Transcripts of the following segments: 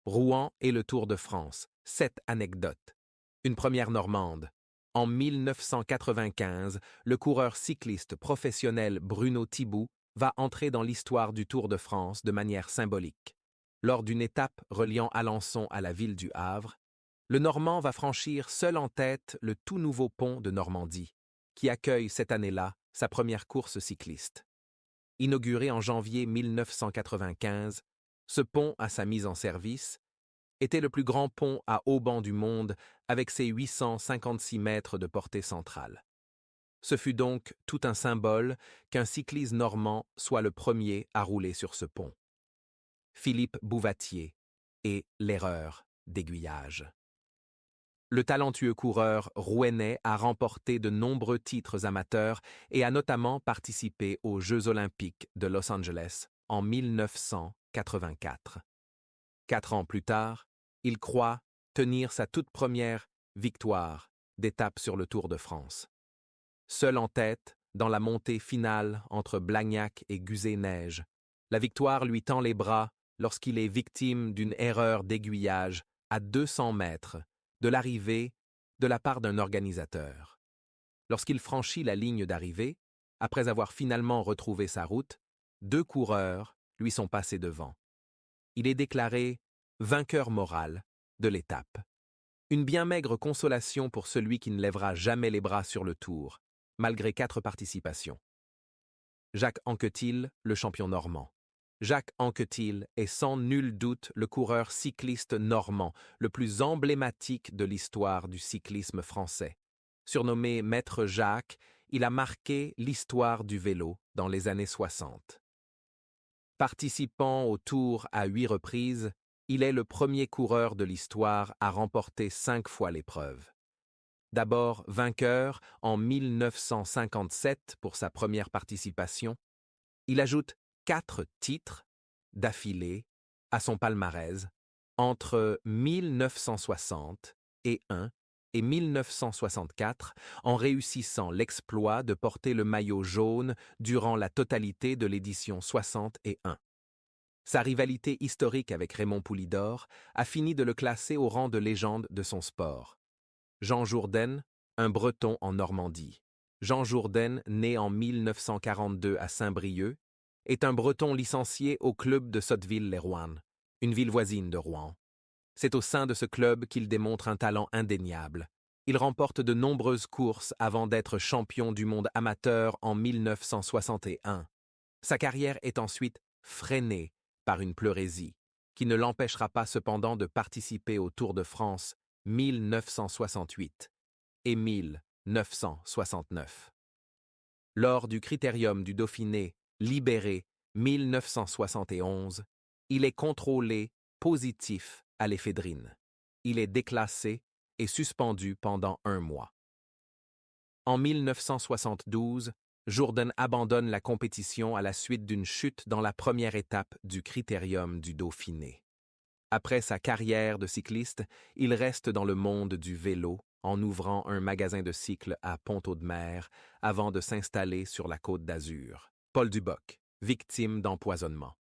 Rouen et le Tour de France. 7 anecdotes. Une première normande. En 1995, le coureur cycliste professionnel Bruno Thibault va entrer dans l'histoire du Tour de France de manière symbolique. Lors d'une étape reliant Alençon à la ville du Havre, le Normand va franchir seul en tête le tout nouveau pont de Normandie, qui accueille cette année-là sa première course cycliste. Inauguré en janvier 1995, ce pont, à sa mise en service, était le plus grand pont à haubans du monde avec ses 856 mètres de portée centrale. Ce fut donc tout un symbole qu'un cycliste normand soit le premier à rouler sur ce pont. Philippe Bouvatier et l'erreur d'aiguillage. Le talentueux coureur rouennais a remporté de nombreux titres amateurs et a notamment participé aux Jeux olympiques de Los Angeles en 1984. 4 ans plus tard, il croit tenir sa toute première victoire d'étape sur le Tour de France. Seul en tête, dans la montée finale entre Blagnac et Guzet-Neige, la victoire lui tend les bras lorsqu'il est victime d'une erreur d'aiguillage à 200 mètres de l'arrivée de la part d'un organisateur. Lorsqu'il franchit la ligne d'arrivée, après avoir finalement retrouvé sa route, 2 coureurs lui sont passés devant. Il est déclaré vainqueur moral de l'étape. Une bien maigre consolation pour celui qui ne lèvera jamais les bras sur le Tour, malgré 4 participations. Jacques Anquetil, le champion normand. Jacques Anquetil est sans nul doute le coureur cycliste normand le plus emblématique de l'histoire du cyclisme français. Surnommé Maître Jacques, il a marqué l'histoire du vélo dans les années 60. Participant au Tour à 8 reprises, il est le premier coureur de l'histoire à remporter 5 fois l'épreuve. D'abord vainqueur en 1957 pour sa première participation, il ajoute 4 titres d'affilée à son palmarès entre 1960 et 1964 en réussissant l'exploit de porter le maillot jaune durant la totalité de l'édition 61. Sa rivalité historique avec Raymond Poulidor a fini de le classer au rang de légende de son sport. Jean Jourdain, un Breton en Normandie. Jean Jourdain, né en 1942 à Saint-Brieuc, est un Breton licencié au club de Sotteville-lès-Roanne, une ville voisine de Rouen. C'est au sein de ce club qu'il démontre un talent indéniable. Il remporte de nombreuses courses avant d'être champion du monde amateur en 1961. Sa carrière est ensuite freinée par une pleurésie, qui ne l'empêchera pas cependant de participer au Tour de France 1968 et 1969. Lors du Critérium du Dauphiné libéré 1971, il est contrôlé positif à l'éphédrine. Il est déclassé et suspendu pendant 1 mois. En 1972, Jourdain abandonne la compétition à la suite d'une chute dans la première étape du Critérium du Dauphiné. Après sa carrière de cycliste, il reste dans le monde du vélo en ouvrant un magasin de cycles à Pont-Audemer avant de s'installer sur la Côte d'Azur. Paul Duboc, victime d'empoisonnement.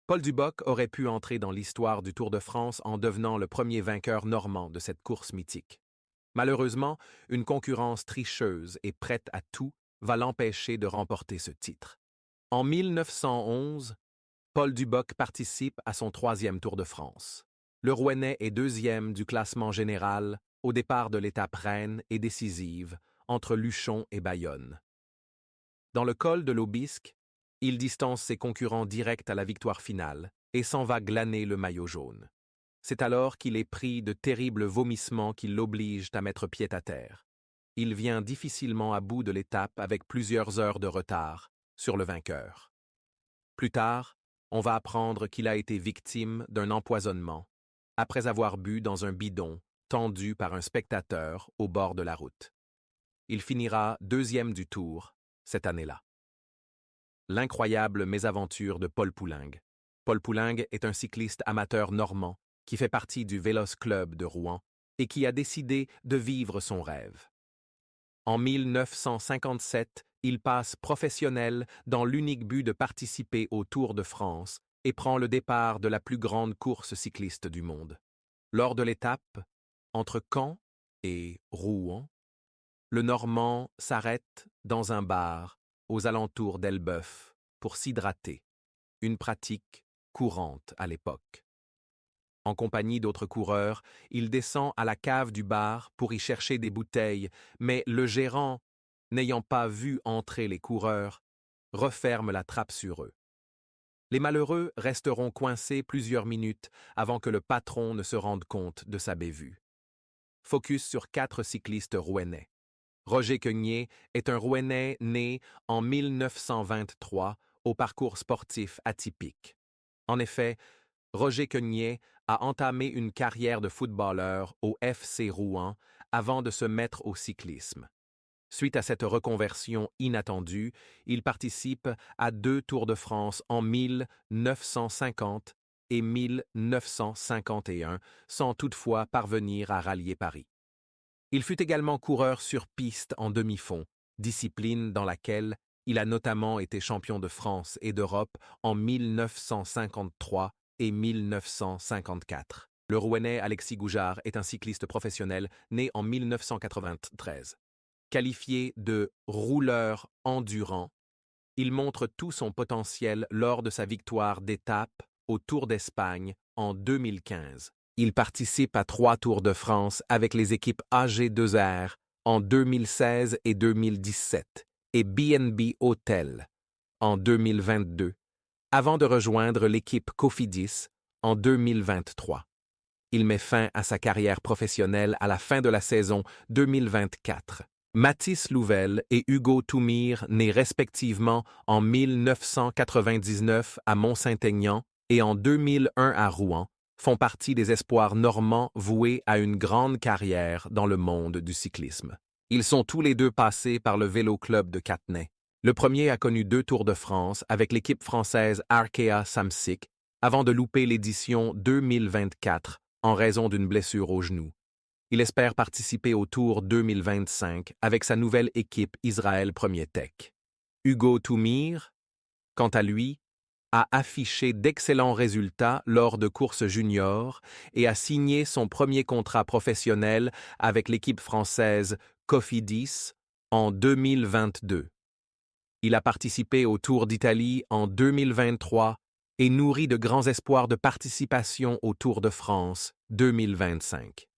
Paul Duboc aurait pu entrer dans l'histoire du Tour de France en devenant le premier vainqueur normand de cette course mythique. Malheureusement, une concurrence tricheuse et prête à tout va l'empêcher de remporter ce titre. En 1911, Paul Duboc participe à son 3e Tour de France. Le Rouennais est 2e du classement général au départ de l'étape reine et décisive entre Luchon et Bayonne. Dans le col de l'Aubisque, il distance ses concurrents directs à la victoire finale et s'en va glaner le maillot jaune. C'est alors qu'il est pris de terribles vomissements qui l'obligent à mettre pied à terre. Il vient difficilement à bout de l'étape avec plusieurs heures de retard sur le vainqueur. Plus tard, on va apprendre qu'il a été victime d'un empoisonnement après avoir bu dans un bidon tendu par un spectateur au bord de la route. Il finira 2e du Tour cette année-là. L'incroyable mésaventure de Paul Poulengue. Paul Poulengue est un cycliste amateur normand qui fait partie du Vélos Club de Rouen et qui a décidé de vivre son rêve. En 1957, il passe professionnel dans l'unique but de participer au Tour de France et prend le départ de la plus grande course cycliste du monde. Lors de l'étape, entre Caen et Rouen, le Normand s'arrête dans un bar aux alentours d'Elbeuf pour s'hydrater, une pratique courante à l'époque. En compagnie d'autres coureurs, il descend à la cave du bar pour y chercher des bouteilles, mais le gérant, n'ayant pas vu entrer les coureurs, referme la trappe sur eux. Les malheureux resteront coincés plusieurs minutes avant que le patron ne se rende compte de sa bévue. Focus sur 4 cyclistes rouennais. Roger Quegnier est un Rouennais né en 1923 au parcours sportif atypique. En effet, Roger Quegnier a entamé une carrière de footballeur au FC Rouen avant de se mettre au cyclisme. Suite à cette reconversion inattendue, il participe à 2 Tours de France en 1950 et 1951, sans toutefois parvenir à rallier Paris. Il fut également coureur sur piste en demi-fond, discipline dans laquelle il a notamment été champion de France et d'Europe en 1953 et 1954. Le Rouennais Alexis Goujard est un cycliste professionnel né en 1993. Qualifié de rouleur endurant, il montre tout son potentiel lors de sa victoire d'étape au Tour d'Espagne en 2015. Il participe à 3 Tours de France avec les équipes AG2R en 2016 et 2017 et BNB Hotel en 2022, avant de rejoindre l'équipe Cofidis en 2023. Il met fin à sa carrière professionnelle à la fin de la saison 2024. Mathis Louvel et Hugo Toumire, nés respectivement en 1999 à Mont-Saint-Aignan et en 2001 à Rouen, font partie des espoirs normands voués à une grande carrière dans le monde du cyclisme. Ils sont tous les deux passés par le Vélo Club de Cattenay. Le premier a connu 2 Tours de France avec l'équipe française Arkea Samsic avant de louper l'édition 2024 en raison d'une blessure au genou. Il espère participer au Tour 2025 avec sa nouvelle équipe Israël Premier Tech. Hugo Toumire, quant à lui, a affiché d'excellents résultats lors de courses juniors et a signé son premier contrat professionnel avec l'équipe française Cofidis en 2022. Il a participé au Tour d'Italie en 2023 et nourrit de grands espoirs de participation au Tour de France 2025.